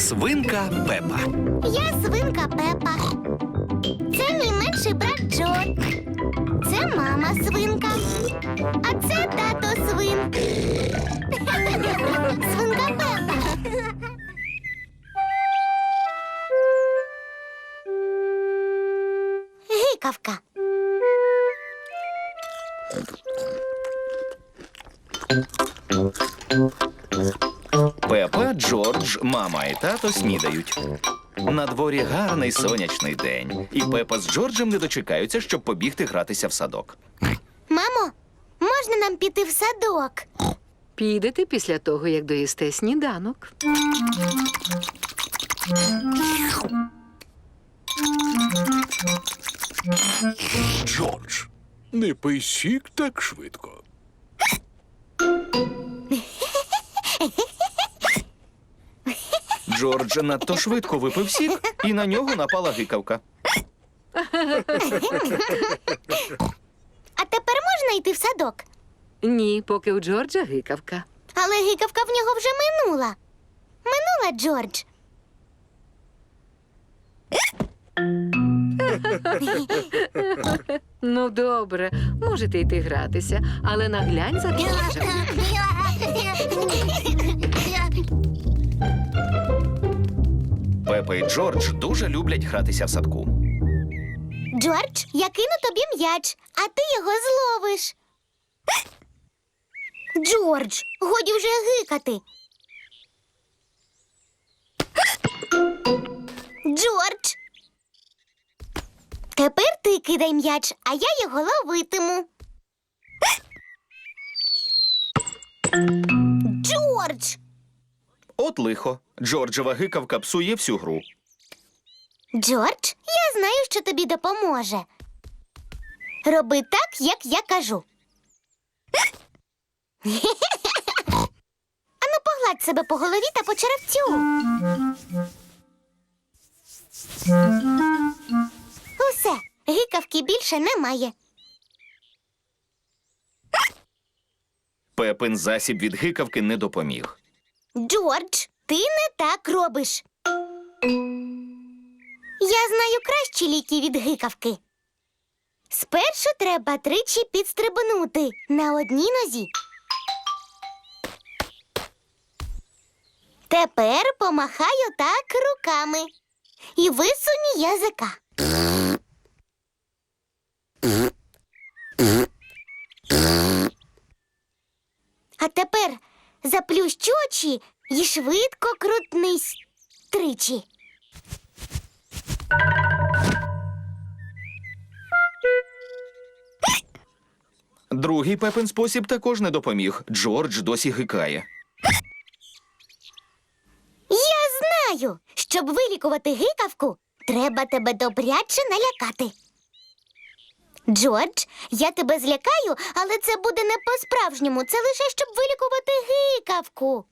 Свинка Пепа. Я свинка Пепа. Це мій менший брат Джо. Це мама свинка. А це тато свин. Свинка Пепа. Гикавка. Пепа, Джордж, мама і тато снідають. На дворі гарний сонячний день. І Пепа з Джорджем не дочекаються, щоб побігти гратися в садок. Мамо, можна нам піти в садок? Підете після того, як доїсте сніданок. Джордж, не пий сік так швидко. Джордж надто швидко випив сік, і на нього напала гикавка. А тепер можна йти в садок? Ні, поки у Джорджа гикавка. Але гикавка в нього вже минула. Минула, Джордж. Ну, добре, можете йти гратися, але наглянь за Джорджем. Пепа і Джордж дуже люблять гратися в садку. Джордж, я кину тобі м'яч, а ти його зловиш. Джордж, годі вже гикати. Джордж. Тепер ти кидай м'яч, а я його ловитиму. Джордж! От лихо. Джорджева гикавка псує всю гру. Джордж, я знаю, що тобі допоможе. Роби так, як я кажу. Ану, погладь себе по голові та по черевцю. Усе, гикавки більше немає. Пепин засіб від гикавки не допоміг. Джордж, ти не так робиш. Я знаю кращі ліки від гикавки. Спершу треба тричі підстрибнути на одній нозі. Тепер помахай отак руками і висунь язика. А тепер заплющ очі і швидко крутнись тричі. Другий Пепин спосіб також не допоміг. Джордж досі гикає. Я знаю, щоб вилікувати гикавку, треба тебе добряче налякати. Джордж, я тебе злякаю, але це буде не по-справжньому. Це лише щоб вилікувати гикавку.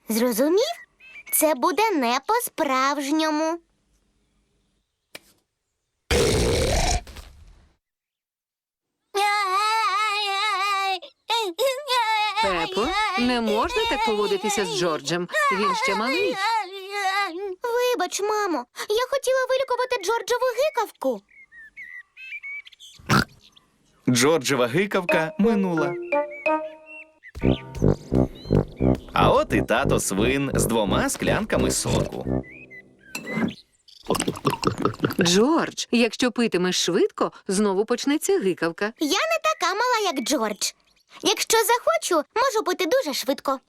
Зрозумів? Це буде не по-справжньому. Пепо, не можна так поводитися з Джорджем. Він ще малий. Вибач, мамо, я хотіла вилікувати Джорджову гикавку. Джорджева гикавка минула. А от і тато свин з 2 склянками соку. Джордж, якщо питимеш швидко, знову почнеться гикавка. Я не така мала, як Джордж. Якщо захочу, можу пити дуже швидко.